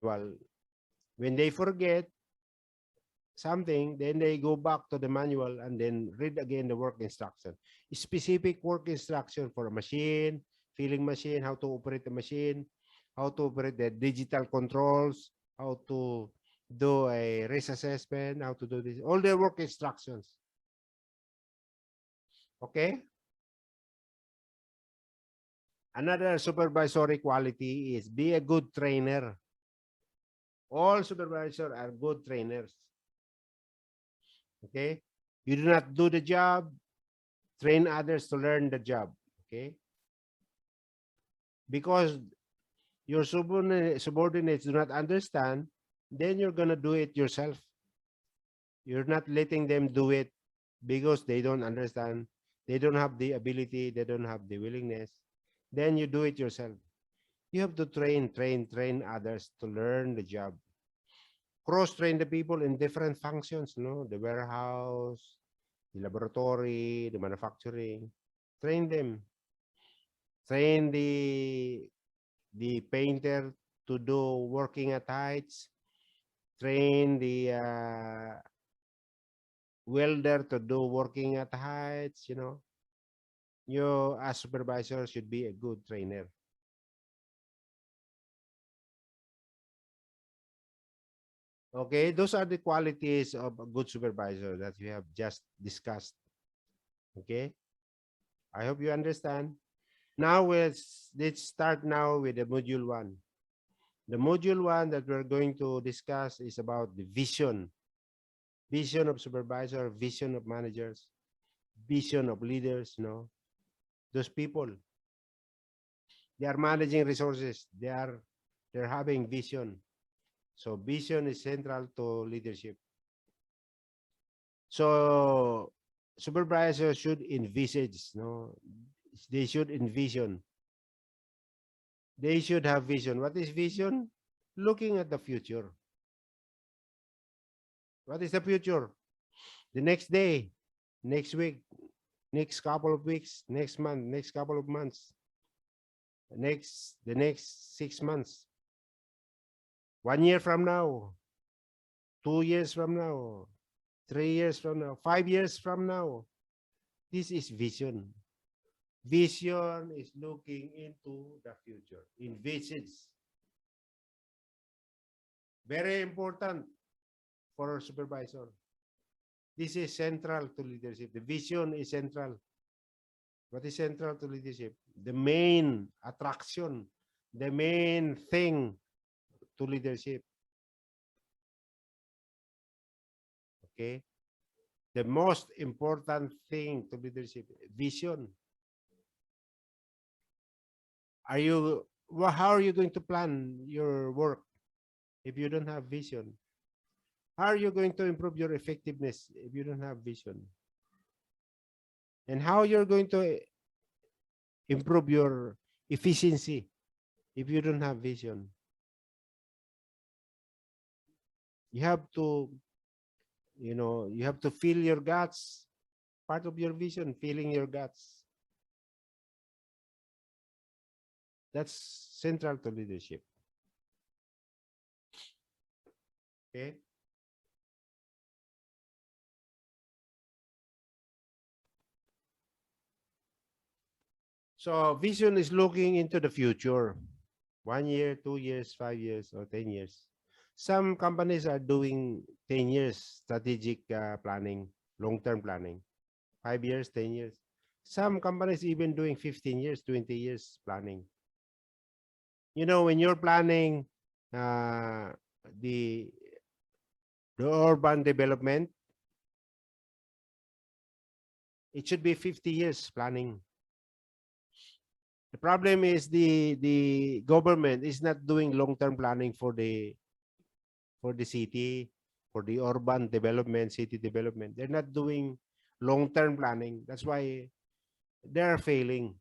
Well, when they forget something, then they go back to the manual and then read again the work instruction. Specific work instruction for a machine, filling machine, how to operate the machine, how to operate the digital controls, how to do a risk assessment, how to do this, all the work instructions. Okay? Another supervisory quality is be a good trainer. All supervisors are good trainers. Okay? You do not do the job, train others to learn the job. Okay? Because your subordinates do not understand, then you're going to do it yourself. You're not letting them do it because they don't understand. They don't have the ability. They don't have the willingness. Then you do it yourself. You have to train others to learn the job. Cross-train the people in different functions, the warehouse, the laboratory, the manufacturing. Train them. Train the painter to do working at heights. Train the welder to do working at heights. You as supervisor should be a good trainer. Okay, those are the qualities of a good supervisor that we have just discussed. Okay, I hope you understand. Now let's start now with the module 1. The module 1 that we're going to discuss is about the vision of supervisor, vision of managers, vision of leaders. Those people, they are managing resources. They're having vision. So vision is central to leadership. So supervisors should envisage, they should envision. They should have vision. What is vision? Looking at the future. What is the future? The next day, next week, next couple of weeks, next month, next couple of months, the next 6 months, 1 year from now, 2 years from now, 3 years from now, 5 years from now. This is vision. Vision is looking into the future. Envisage. Very important for a supervisor. This is central to leadership. The vision is central. What is central to leadership? The main attraction, the main thing to leadership. Okay? The most important thing to leadership, vision. How are you going to plan your work if you don't have vision? How are you going to improve your effectiveness if you don't have vision? And how you're going to improve your efficiency if you don't have vision? You have to, you have to feel your guts. Part of your vision, feeling your guts. That's central to leadership. Okay. So vision is looking into the future. 1 year, 2 years, 5 years, or 10 years. Some companies are doing 10 years strategic planning, long-term planning, 5 years, 10 years. Some companies even doing 15 years, 20 years planning. When you're planning uh, the urban development, it should be 50 years planning. The problem is the government is not doing long-term planning for the city, for the urban development, city development. They're not doing long-term planning. That's why they're failing.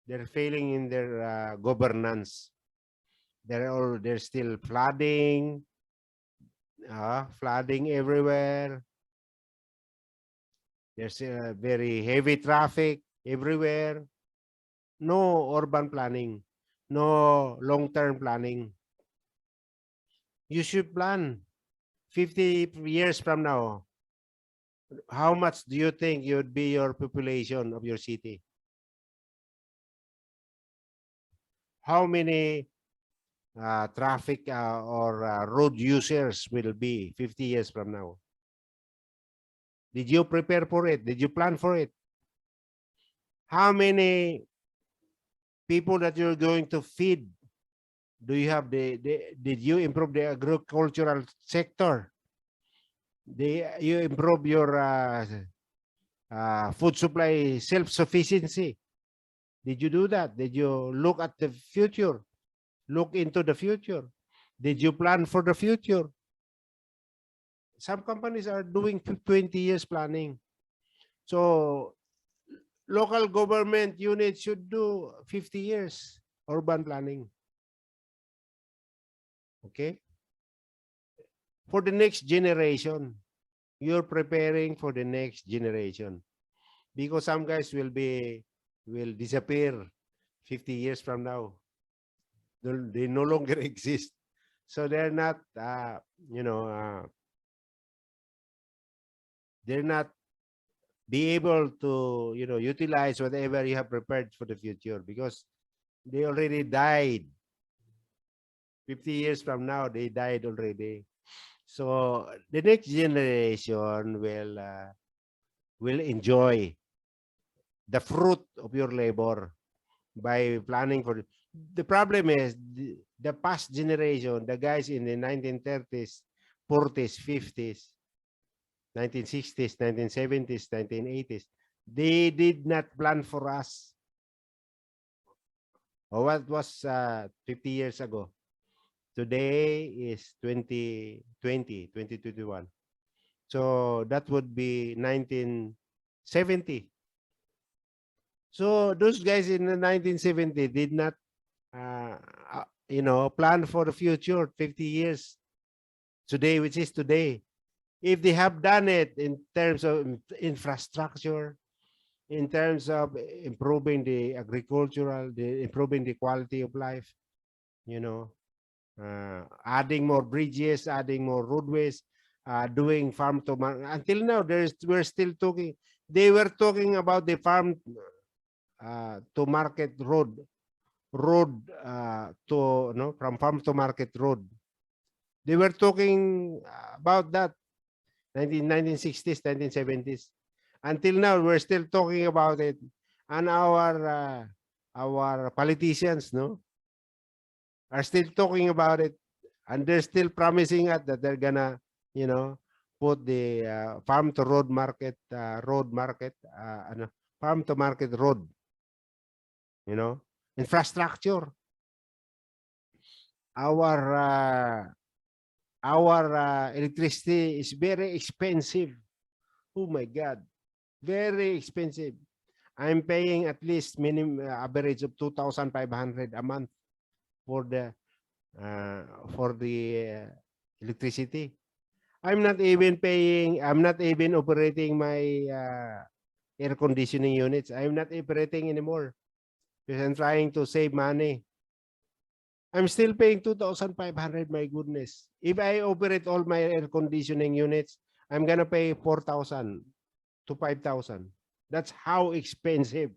They're failing in their governance. They're still flooding everywhere. There's very heavy traffic everywhere. No urban planning, no long-term planning. You should plan 50 years from now. How much do you think would be your population of your city? How many traffic or road users will be 50 years from now? Did you prepare for it? Did you plan for it? How many people that you're going to feed? Do you have did you improve the agricultural sector? You improve your food supply self-sufficiency? Did you do that? Did you look at the future? Look into the future? Did you plan for the future? Some companies are doing 20 years planning. So local government units should do 50 years urban planning. Okay? For the next generation, you're preparing for the next generation. Because some guys will disappear 50 years from now. They no longer exist. So they're not, you know, they're not be able to, you know, utilize whatever you have prepared for the future because they already died. 50 years from now, they died already. So the next generation will enjoy the fruit of your labor by planning for it. The problem is the past generation, the guys in the 1930s, 40s, 50s, 1960s, 1970s, 1980s, they did not plan for us. Or what was 50 years ago? Today is 2020, 2021. So that would be 1970. So those guys in the 1970 did not, you know, plan for the future 50 years today, which is today. If they have done it in terms of infrastructure, in terms of improving the agricultural, improving the quality of life, you know, adding more bridges, adding more roadways, doing farm to market. Until now, we're still talking. They were talking about the farm to market road to no from farm to market road. They were talking about that 1960s, 1970s. Until now, we're still talking about it, and our politicians, no, are still talking about it, and they're still promising us that they're gonna, you know, put the farm to road market, farm to market road, you know, infrastructure. Our electricity is very expensive. Oh my God, very expensive. I'm paying at least minimum average of 2,500 a month for the uh, electricity. I'm not even paying. I'm not even operating my air conditioning units. I'm not operating anymore because I'm trying to save money. I'm still paying 2,500. My goodness. If I operate all my air conditioning units, I'm gonna pay 4,000 to 5,000. That's how expensive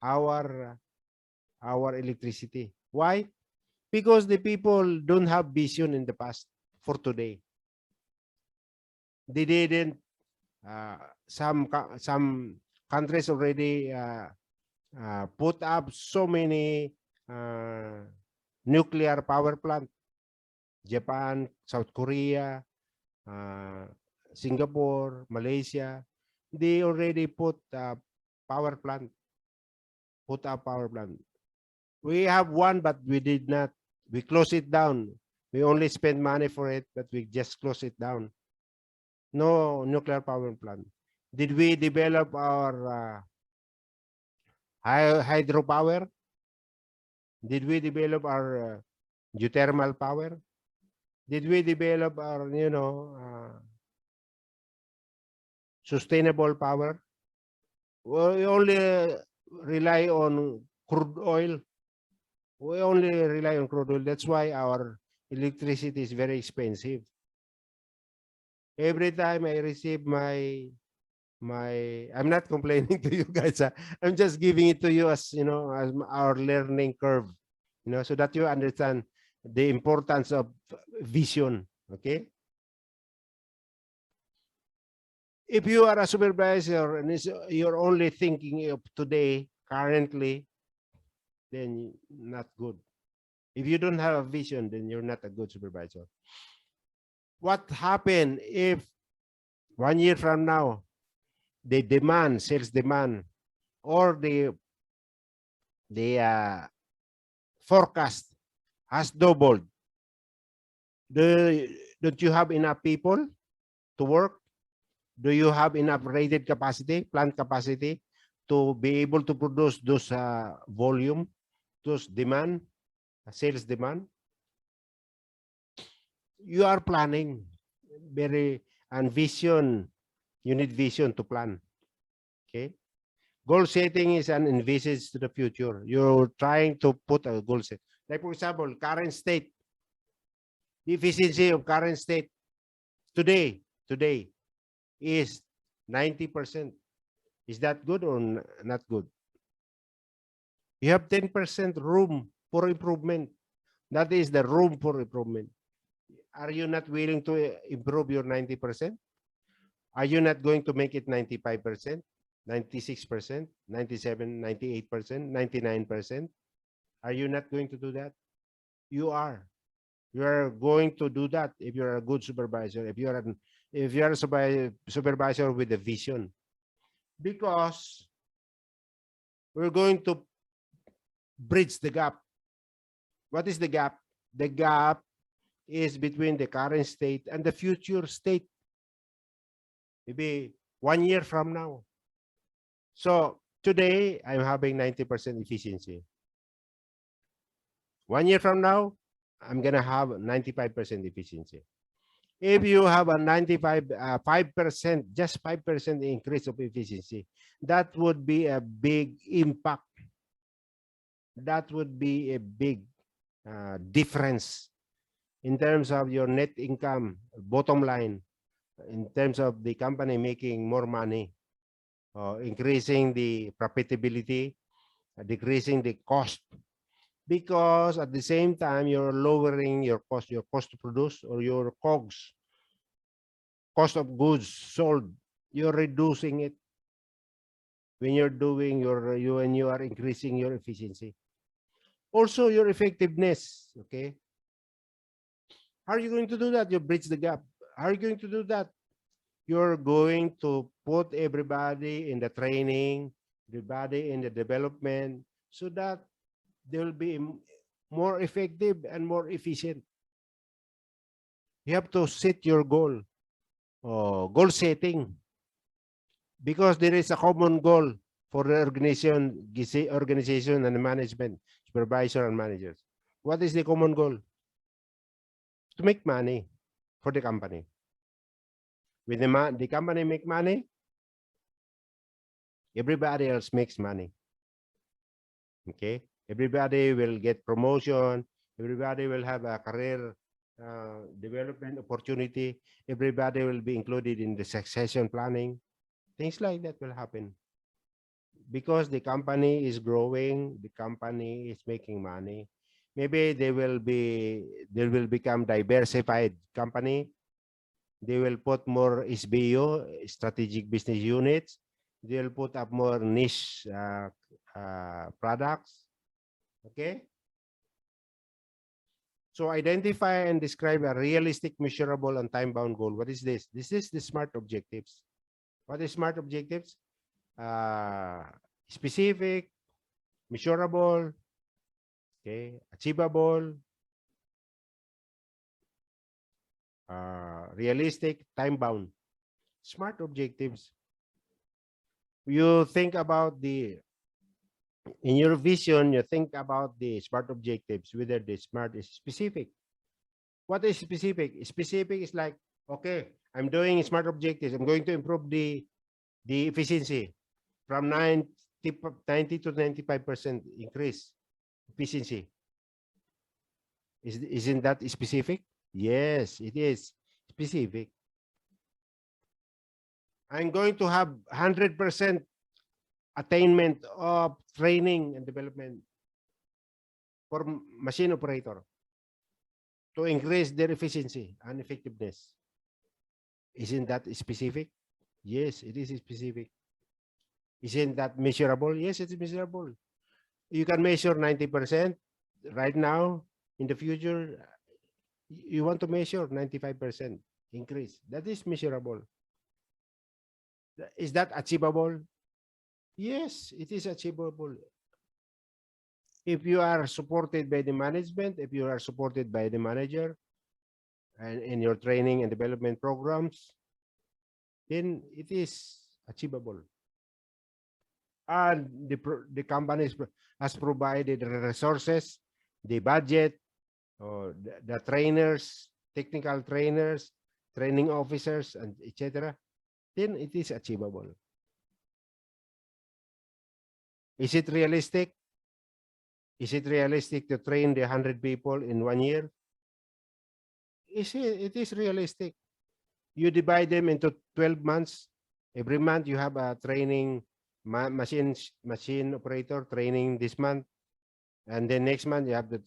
our our electricity. Why? Because the people don't have vision in the past for today. They didn't. Uh, some countries already put up so many nuclear power plant. Japan, South Korea, uh, Singapore, Malaysia, they already put power plant, put up power plant. We have one, but we did not. We close it down. We only spend money for it, but we just close it down. No nuclear power plant. Did we develop our hydropower? Did we develop our geothermal power? Did we develop our, you know, sustainable power? We only rely on crude oil. We only rely on crude oil. That's why our electricity is very expensive. Every time I receive I'm not complaining to you guys. I'm just giving it to you as as our learning curve, so that you understand the importance of vision. Okay. If you are a supervisor and you're only thinking of today, currently, then not good. If you don't have a vision, then you're not a good supervisor. What happened if 1 year from now, the demand, sales demand, or the forecast has doubled? Don't you have enough people to work? Do you have enough rated capacity, plant capacity, to be able to produce those volume, those demand, sales demand? You are planning very, and vision. You need vision to plan. Okay. Goal setting is an envisage to the future. You're trying to put a goal set. Like for example, current state, the efficiency of current state today is 90%. Is that good or not good? You have 10% room for improvement. That is the room for improvement. Are you not willing to improve your 90%? Are you not going to make it 95%, 96%, 97, 98%, 99%? Are you not going to do that? You are. You are going to do that if you're a good supervisor, if you're a supervisor with a vision. Because we're going to bridge the gap. What is the gap? The gap is between the current state and the future state. Maybe 1 year from now. So today, I'm having 90% efficiency. 1 year from now, I'm going to have 95% efficiency. If you have a 5%, just 5% increase of efficiency, that would be a big impact. That would be a big difference in terms of your net income, bottom line, in terms of the company making more money, increasing the profitability, decreasing the cost. Because at the same time, you're lowering your cost to produce, or your COGS, cost of goods sold. You're reducing it when you're doing when you are increasing your efficiency. Also, your effectiveness. Okay. How are you going to do that? You bridge the gap. How are you going to do that? You're going to put everybody in the training, everybody in the development, so that they will be more effective and more efficient. You have to set your goal, goal setting, because there is a common goal for the organization and the management, supervisor and managers. What is the common goal? To make money for the company. When the company make money, everybody else makes money. Okay. Everybody will get promotion. Everybody will have a career development opportunity. Everybody will be included in the succession planning. Things like that will happen. Because the company is growing, the company is making money. Maybe they will become diversified company. They will put more SBU, strategic business units. They'll put up more niche products. Okay. So identify and describe a realistic, measurable, and time-bound goal. What is this? This is the SMART objectives. What is SMART objectives? Specific, measurable, okay, achievable, realistic, time-bound. SMART objectives. You think about in your vision, you think about the SMART objectives, whether the SMART is specific. What is specific? Specific is like, okay, I'm doing SMART objectives. I'm going to improve the efficiency from 90 to 95% increase efficiency. Isn't that specific? Yes, it is specific. I'm going to have 100% attainment of training and development for machine operator to increase their efficiency and effectiveness. Isn't that specific? Yes, it is specific. Isn't that measurable? Yes, it's measurable. You can measure 90% right now. In the future, you want to measure 95% increase. That is measurable. Is that achievable? Yes, it is achievable. If you are supported by the management, if you are supported by the manager and in your training and development programs, then it is achievable. And the company has provided the resources, the budget, or the trainers, technical trainers, training officers, and etc. Then it is achievable. Is it realistic? Is it realistic to train the 100 people in 1 year? It is realistic. You divide them into 12 months. Every month you have a training machine operator training this month. And then next month you have the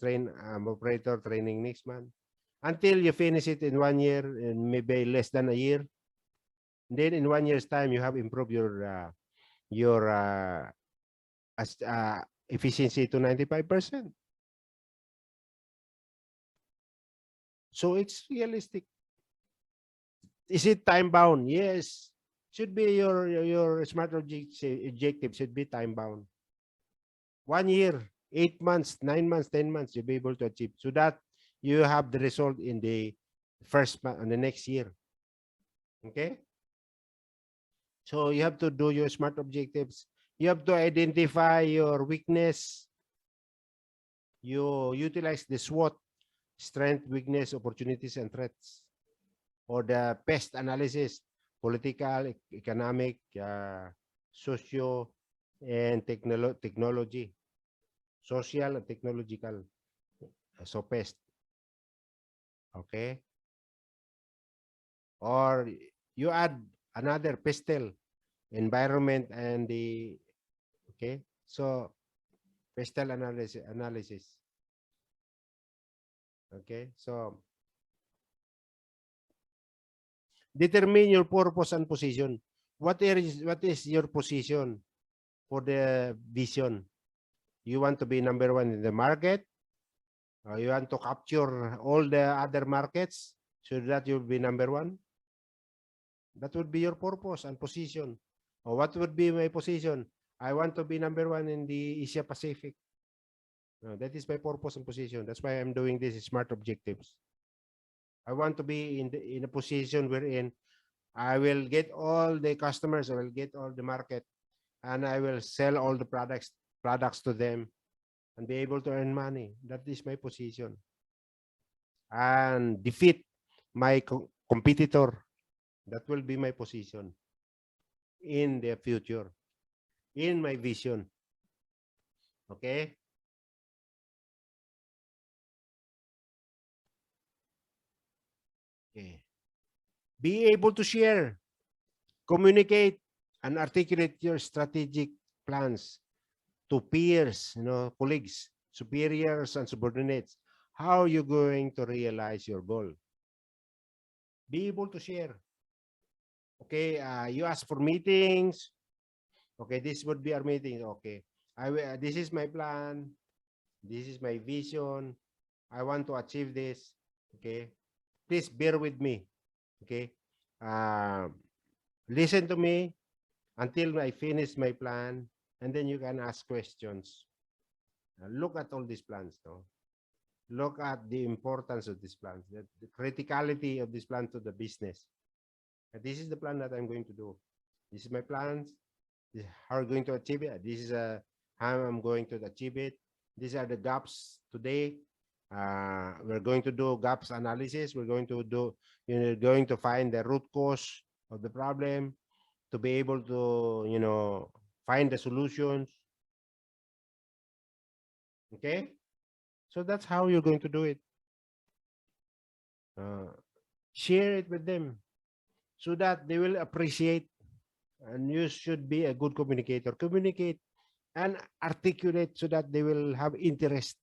operator training next month. Until you finish it in 1 year and maybe less than a year. Then in 1 year's time, you have improved your efficiency to 95%. So it's realistic. Is it time bound? Yes. Should be your smart objective should be time bound. 1 year, 8 months, 9 months, 10 months, you'll be able to achieve. So that you have the result in the first month and the next year. Okay. So you have to do your smart objectives. You have to identify your weakness. You utilize the SWOT, strength, weakness, opportunities, and threats, or the PEST analysis, political, economic, socio, and technology, social and technological. So PEST. Okay. Or you add another PESTEL, environment and the, okay. So PESTEL analysis. Okay. So determine your purpose and position. What is your position for the vision? You want to be number one in the market, or you want to capture all the other markets so that you'll be number one? That would be your purpose and position. Or what would be my position? I want to be number one in the Asia Pacific. That is my purpose and position. That's why I'm doing this smart objectives. I want to be in a position wherein I will get all the customers, I will get all the market, and I will sell all the products to them and be able to earn money. That is my position. And defeat my competitor. That will be my position in the future, in my vision. Okay? Okay. Be able to share, communicate, and articulate your strategic plans to peers, colleagues, superiors, and subordinates. How are you going to realize your goal? Be able to share. Okay, you ask for meetings. Okay, this would be our meeting. Okay, this is my plan. This is my vision. I want to achieve this. Okay, please bear with me. Okay, listen to me until I finish my plan, and then you can ask questions. Look at all these plans. No? Look at the importance of these plans, the criticality of this plan to the business. And this is the plan that I'm going to do. This is my plans. This is how I'm going to achieve it. This is how I'm going to achieve it. These are the gaps today. We're going to do gaps analysis. We're going to do, going to find the root cause of the problem to be able to, find the solutions. Okay. So that's how you're going to do it. Uh, share it with them so that they will appreciate. And you should be a good communicator. Communicate and articulate so that they will have interest.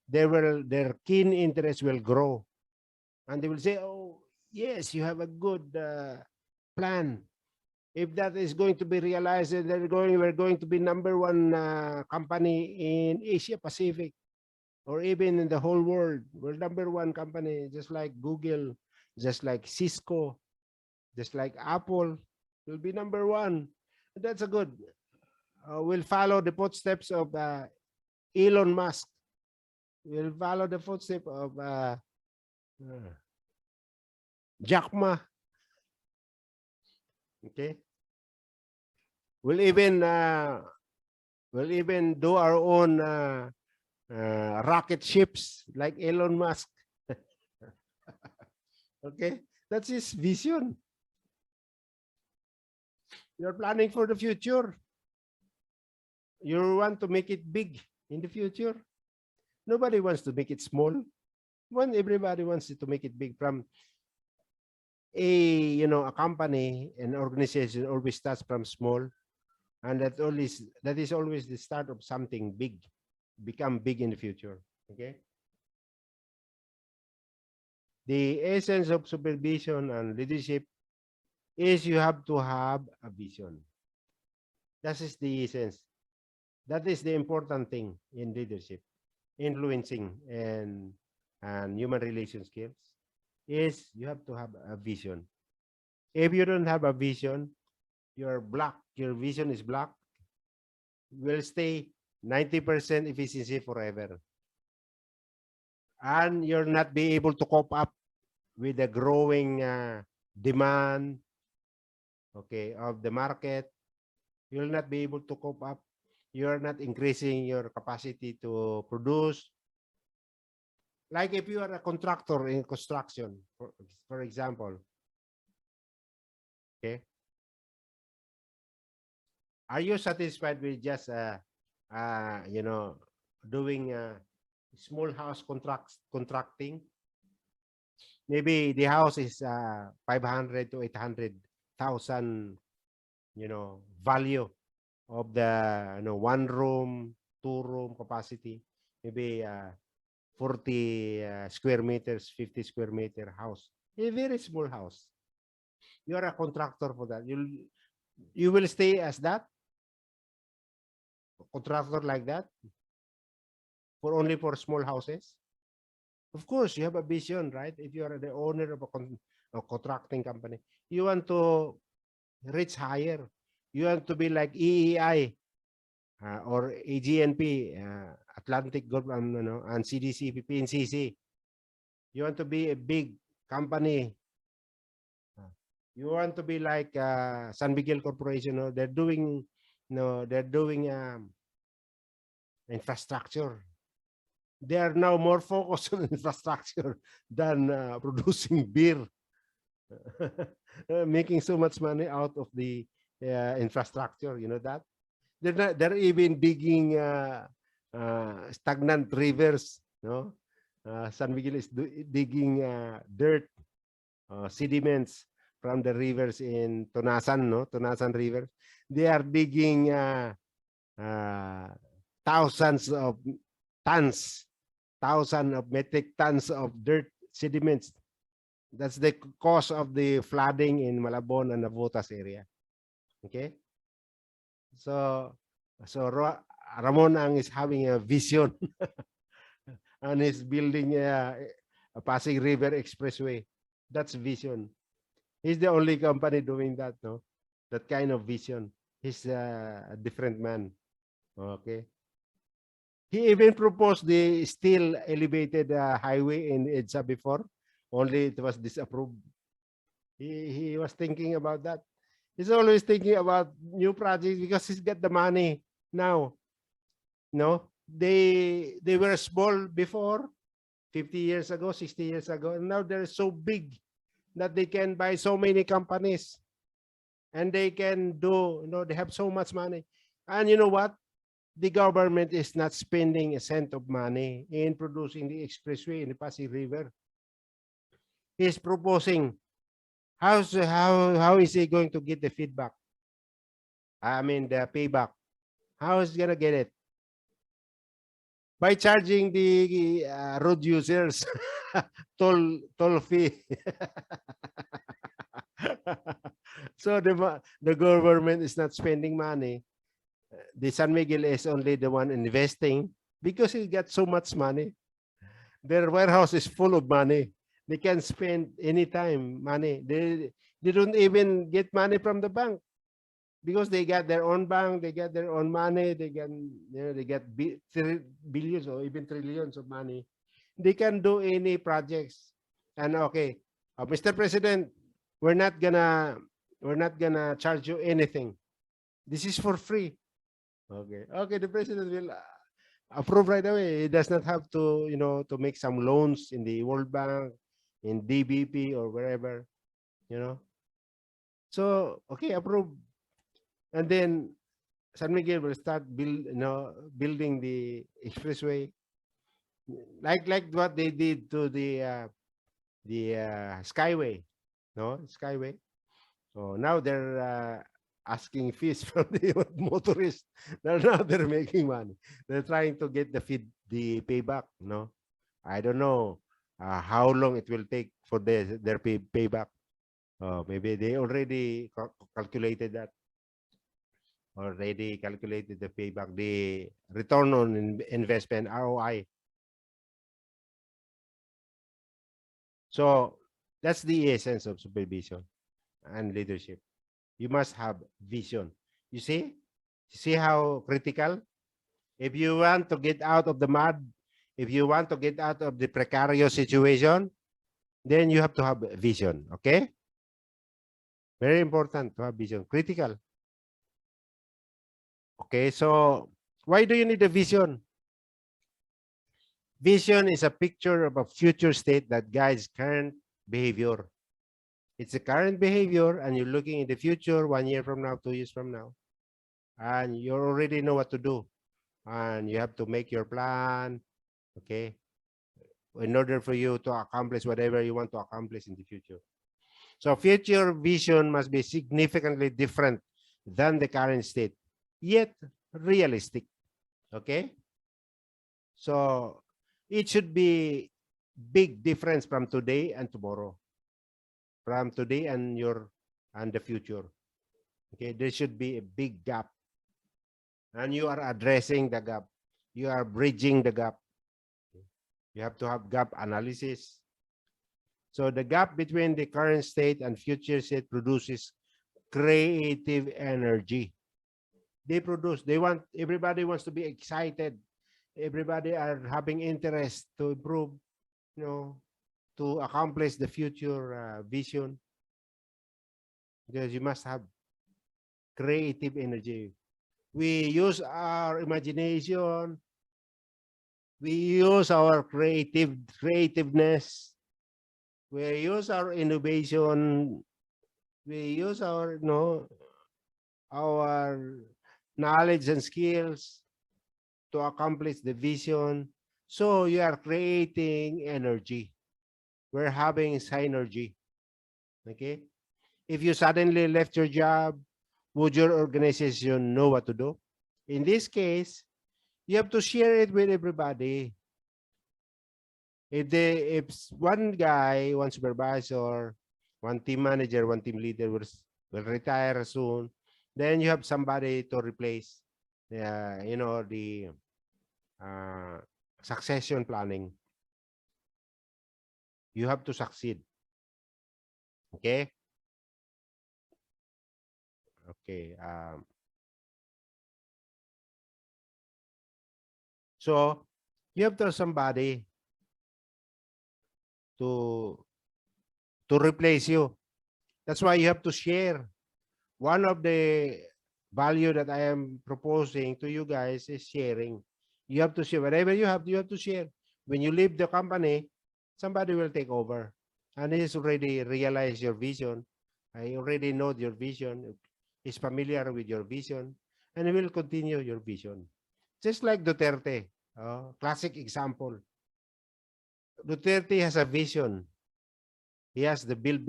Their keen interest will grow, and they will say, "Oh, yes, you have a good plan. If that is going to be realized, and we're going to be number one company in Asia Pacific, or even in the whole world. We're number one company, just like Google, just like Cisco, just like Apple. Will be number one. That's a good. We'll follow the footsteps of Elon Musk. We'll follow the footsteps of uh, Jack Ma. Okay. We'll even uh, we'll even do our own rocket ships like Elon Musk. Okay, that's his vision. You're planning for the future. You want to make it big in the future. Nobody wants to make it small. Everybody wants to make it big. From a company, an organization always starts from small, and that is always the start of something big, become big in the future. Okay. The essence of supervision and leadership is you have to have a vision. That is the essence. That is the important thing in leadership, influencing and human relation skills is you have to have a vision. If you don't have a vision, you're blocked. Your vision is blocked. Will stay 90% efficiency forever. And you'll not be able to cope up with the growing demand, okay, of the market. You'll not be able to cope up. You're not increasing your capacity to produce. Like if you are a contractor in construction, for example, okay, are you satisfied with just doing small house contracting? Maybe the house is 500 to 800,000, value of the one room, two room capacity. Maybe 40 square meters, 50 square meter house. A very small house. You're a contractor for that. You will stay as that contractor like that for only for small houses. Of course, you have a vision, right? If you are the owner of a contracting company, you want to reach higher. You want to be like EEI or AGNP, Atlantic Gulf, and CDC, PNCC. You want to be a big company. You want to be like San Miguel Corporation. They're doing, they're doing infrastructure. They are now more focused on infrastructure than producing beer, making so much money out of the infrastructure. You know that they're even digging stagnant rivers. No, San Miguel is digging dirt, sediments from the rivers in Tonasan. No, Tonasan River. They are digging uh, thousands of tons, of metric tons of dirt sediments. That's the cause of the flooding in Malabon and Navotas area. Okay, so Ramon Ang is having a vision and is building a Pasig River Expressway. That's vision. He's the only company doing that, no? That kind of vision. He's a different man. Okay. He even proposed the steel elevated highway in EDSA before, only it was disapproved. He was thinking about that. He's always thinking about new projects because he's got the money now. No, they were small before, 50 years ago, 60 years ago, and now they're so big that they can buy so many companies, and they can do, they have so much money. And you know what? The government is not spending a cent of money in producing the expressway in the Pasig River. He's proposing. How is he going to get the feedback? I mean the payback. How is he gonna get it? By charging the road users toll fee. So the government is not spending money. The San Miguel is only the one investing because he got so much money. Their warehouse is full of money. They can spend anytime money. They don't even get money from the bank because they got their own bank. They got their own money. They can, they get billions or even trillions of money. They can do any projects. And okay, Mr. President, we're not gonna we're not gonna charge you anything. This is for free. Okay. Okay, the president will approve right away. He does not have to, to make some loans in the World Bank, in DBP or wherever, you know. So, okay, approve. And then San Miguel will start building the expressway like what they did to the Skyway, no? Skyway. So now they're asking fees from the motorists. Now they're making money. They're trying to get the payback. No, I don't know how long it will take for their payback. Maybe they already calculated that. Already calculated the payback, the return on investment (ROI). So that's the essence of supervision and leadership. You must have vision. You see? You see how critical? If you want to get out of the mud, if you want to get out of the precarious situation, then you have to have vision. Okay? Very important to have vision. Critical. Okay, so why do you need a vision? Vision is a picture of a future state that guides current behavior. It's a current behavior, and you're looking in the future 1 year from now, 2 years from now, and you already know what to do. And you have to make your plan, okay, in order for you to accomplish whatever you want to accomplish in the future. So future vision must be significantly different than the current state, yet realistic, okay? So it should be big difference from today and tomorrow, from today and the future. Okay, there should be a big gap, and you are addressing the gap. You are bridging the gap. You have to have gap analysis. So the gap between the current state and future state produces creative energy. Everybody wants to be excited. Everybody are having interest to improve, to accomplish the future vision. Because you must have creative energy. We use our imagination. We use our creativeness. We use our innovation. We use our our knowledge and skills to accomplish the vision. So you are creating energy. We're having synergy. Okay. If you suddenly left your job, would your organization know what to do? In this case, you have to share it with everybody. If one guy, one supervisor, one team manager, one team leader will retire soon, then you have somebody to replace. The succession planning. You have to succeed. Okay. Okay. So you have to have somebody to replace you. That's why you have to share. One of the value that I am proposing to you guys is sharing. You have to share whatever you have to share. When you leave the company, somebody will take over. And he's already realized your vision. I already know your vision. He's familiar with your vision. And he will continue your vision. Just like Duterte. Classic example. Duterte has a vision. He has the build.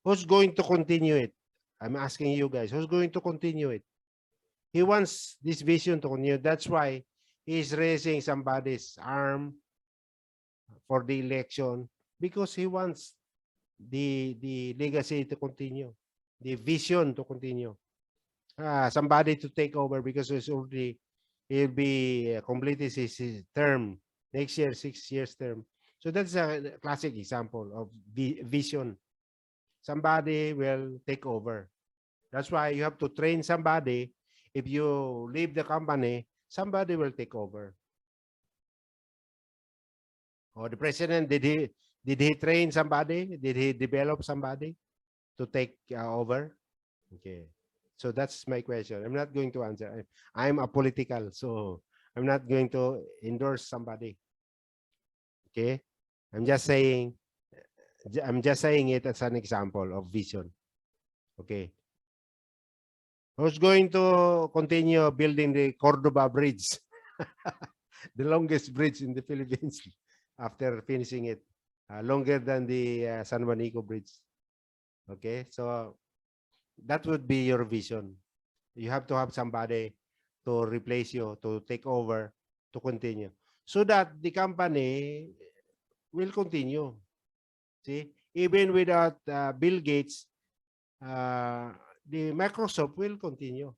Who's going to continue it? I'm asking you guys, who's going to continue it? He wants this vision to continue. That's why he's raising somebody's arm for the election, because he wants the legacy to continue, the vision to continue. Somebody to take over, because it's already, he'll be completed his term next year, 6 years term. So that's a classic example of vision. Somebody will take over. That's why you have to train somebody. If you leave the company, somebody will take over. Or the president, did he train somebody? Did he develop somebody to take over? Okay. So that's my question. I'm not going to answer. I'm a political, so I'm not going to endorse somebody. Okay. I'm just saying it as an example of vision. Okay. Who's going to continue building the Cordoba Bridge? The longest bridge in the Philippines after finishing it. Longer than the San Juanico Bridge. Okay. So that would be your vision. You have to have somebody to replace you, to take over, to continue, so that the company will continue. See, even without Bill Gates, the Microsoft will continue,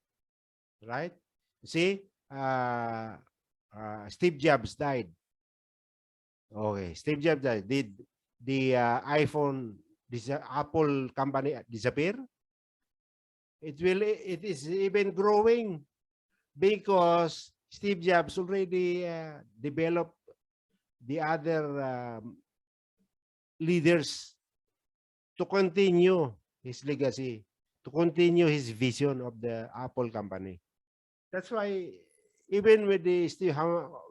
right? See, Steve Jobs died. Okay, Steve Jobs died. Did the iPhone, this Apple company disappear? It is even growing, because Steve Jobs already developed the other leaders to continue his legacy, to continue his vision of the Apple company. That's why even with the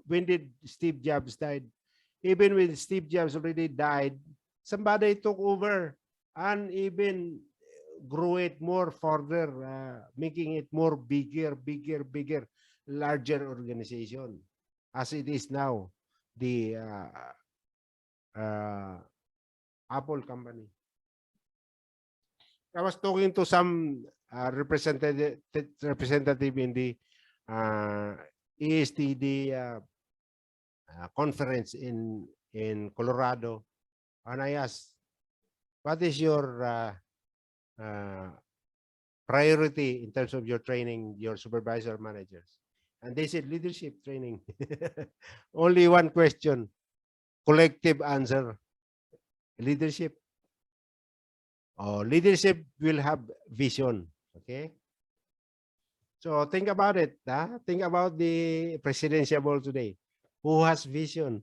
when did Steve Jobs died? Even when Steve Jobs already died, somebody took over and even grew it more further, making it more bigger, larger organization as it is now, the Apple company. I was talking to some representative in the ESTD conference in Colorado, and I asked, what is your priority in terms of your training, your supervisor managers? And they said leadership training. Only one question, collective answer, leadership. Oh, leadership will have vision. Okay. So think about it. Think about the presidential today. Who has vision?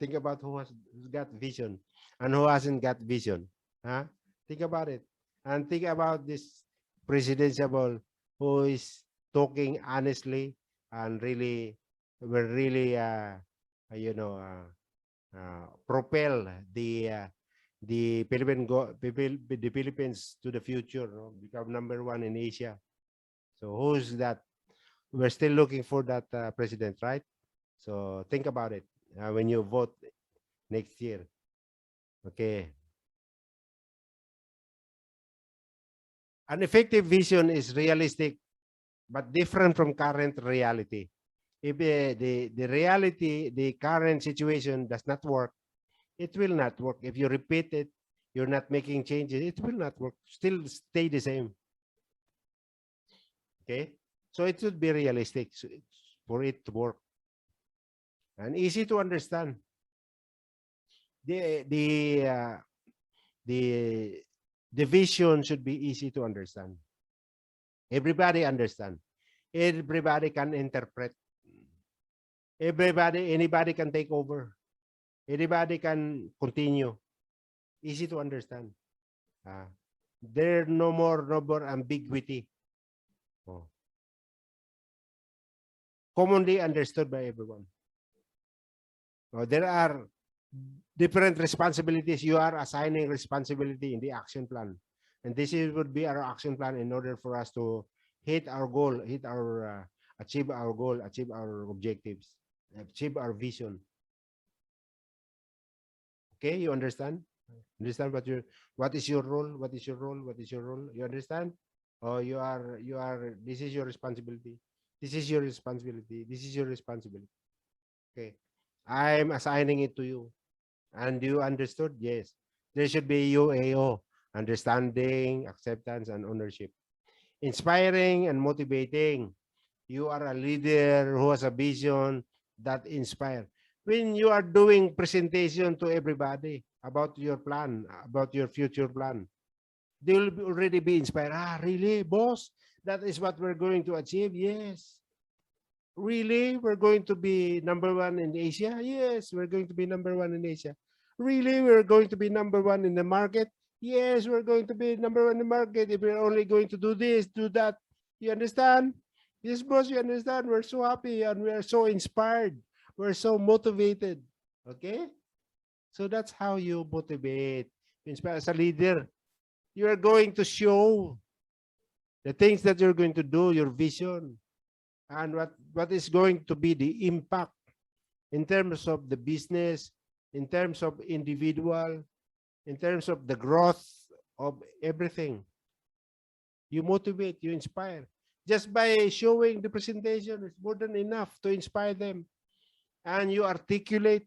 Think about who's got vision and who hasn't got vision. Think about it. And think about this presidential who is talking honestly and really will really propel the Philippines to the future, become #1 in Asia. So who's that? We're still looking for that president, right? So think about it when you vote next year. Okay. An effective vision is realistic but different from current reality. If the reality, the current situation does not work, it will not work. If you repeat it, you're not making changes, it will not work. Still stay the same. Okay. So it should be realistic for it to work and easy to understand. The vision should be easy to understand. Everybody understand. Everybody can interpret. Anybody can take over. Anybody can continue. Easy to understand. There no more ambiguity. Oh. Commonly understood by everyone. There are different responsibilities. You are assigning responsibility in the action plan. And this would be our action plan in order for us to hit our goal, achieve our goal, achieve our objectives, achieve our vision. Okay, you understand? Understand what is your role? What is your role? What is your role? You understand? Oh, you are. This is your responsibility. This is your responsibility. This is your responsibility. Okay, I'm assigning it to you, and you understood. Yes, there should be UAO, understanding, acceptance, and ownership. Inspiring and motivating. You are a leader who has a vision that inspire. When you are doing presentation to everybody about your plan, about your future plan, they will already be inspired. Ah, really, boss? That is what we're going to achieve? Yes. Really? We're going to be number one in Asia? Yes, we're going to be number one in Asia. Really? We're going to be number one in the market? Yes, we're going to be number one in the market. If we're only going to do this, do that. You understand? Yes, boss, you understand? We're so happy and we're so inspired. We're so motivated. Okay? So that's how you motivate. Inspire as a leader. You are going to show the things that you're going to do, your vision, and what is going to be the impact in terms of the business, in terms of individual, in terms of the growth of everything. You motivate, you inspire. Just by showing the presentation, it's more than enough to inspire them. And you articulate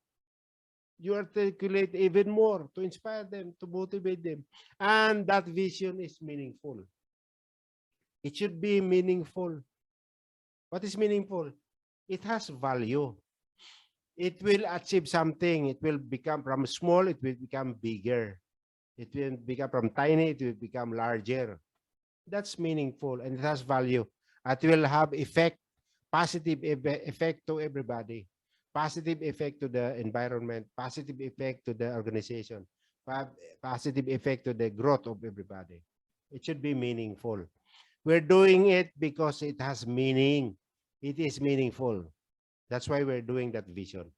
even more to inspire them, to motivate them. And that vision is meaningful. It should be meaningful. What is meaningful? It has value. It will achieve something. It will become from small, it will become bigger. It will become from tiny, it will become larger. That's meaningful and it has value. It will have effect, positive effect to everybody, positive effect to the environment, positive effect to the organization, positive effect to the growth of everybody. It should be meaningful. We're doing it because it has meaning. It is meaningful. That's why we're doing that vision.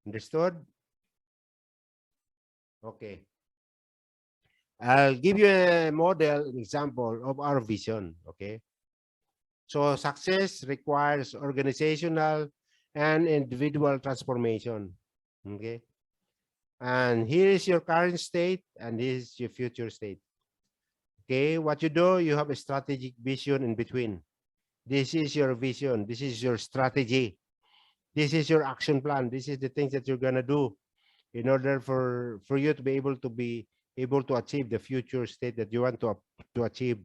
Understood? Okay. I'll give you a model, an example of our vision. Okay. So success requires organizational and individual transformation. Okay. And here is your current state and this is your future state. Okay. What you do, you have a strategic vision in between. This is your vision. This is your strategy. This is your action plan. This is the things that you're going to do in order for you to be able to achieve the future state that you want to achieve.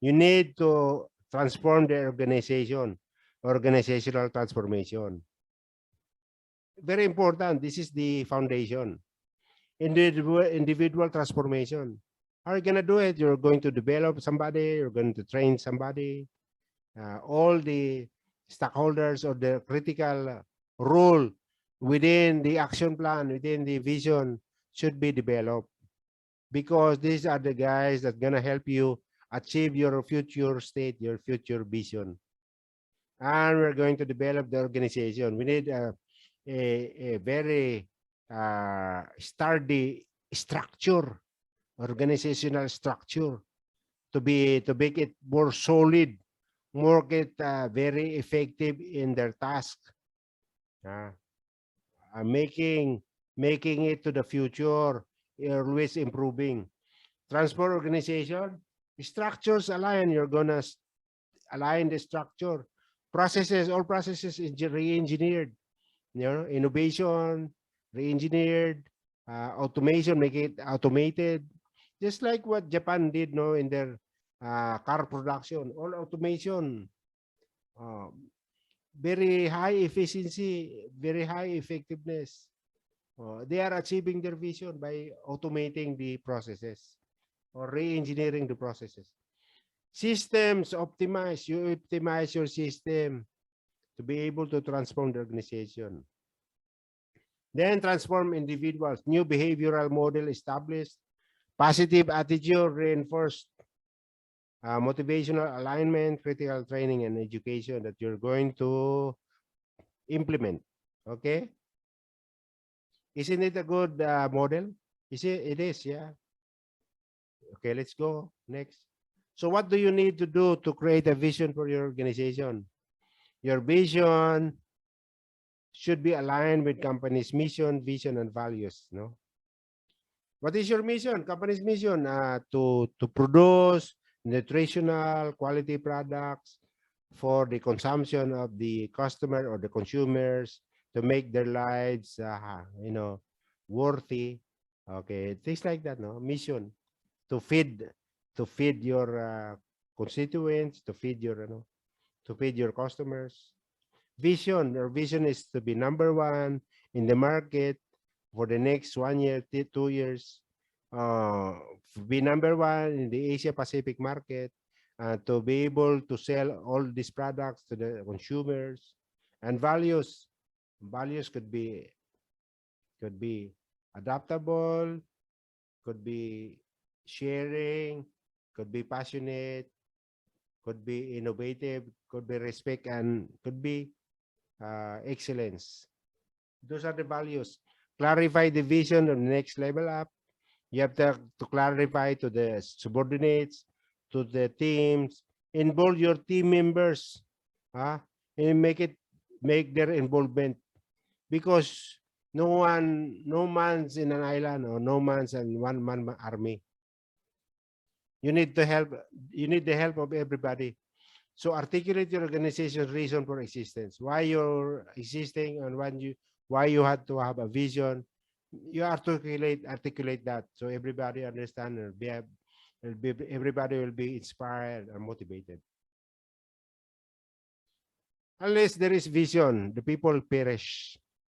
You need to transform the organization, organizational transformation. Very important. This is the foundation. Individual transformation. How are you going to do it? You're going to develop somebody, you're going to train somebody. All the stakeholders or the critical role within the action plan, within the vision should be developed because these are the guys that gonna help you achieve your future state, your future vision. And we're going to develop the organization. We need a very sturdy structure, organizational structure to make it more solid, make it very effective in their task. Uh, making it to the future, always improving. Transport organization, structures align. You're gonna align the structure. Processes, all processes is re-engineered. You know, innovation, re-engineered, automation, make it automated. Just like what Japan did, no, in their car production, all automation. Uh, Very high efficiency, very high effectiveness. They are achieving their vision by automating the processes or re-engineering the processes. Systems optimize. You optimize your system to be able to transform the organization. Then transform individuals. New behavioral model established. Positive attitude reinforced. Motivational alignment, critical training, and education that you're going to implement. Okay? Isn't it a good model? Is it? It is, yeah. Okay, let's go next. So what do you need to do to create a vision for your organization? Your vision should be aligned with company's mission, vision, and values. No, What is your mission? Company's mission to produce nutritional quality products for the consumption of the customer or the consumers to make their lives, worthy. Okay, things like that. No mission to feed your constituents, to feed your customers. Vision is to be number one in the market for the next 1 year, 2 years, uh, be number one in the Asia Pacific market, to be able to sell all these products to the consumers. And values could be adaptable, could be sharing, could be passionate, could be innovative, could be respect, and could be excellence. Those are the values. Clarify the vision of the next level up. You have to clarify to the subordinates, to the teams, involve your team members, huh? And make their involvement, because no man's in an island, or no man's in one man army. You need to help. You need the help of everybody. So articulate your organization's reason for existence, why you're existing, and why you had to have a vision. You articulate that, so everybody understand, and everybody will be inspired and motivated. Unless there is vision, the people perish.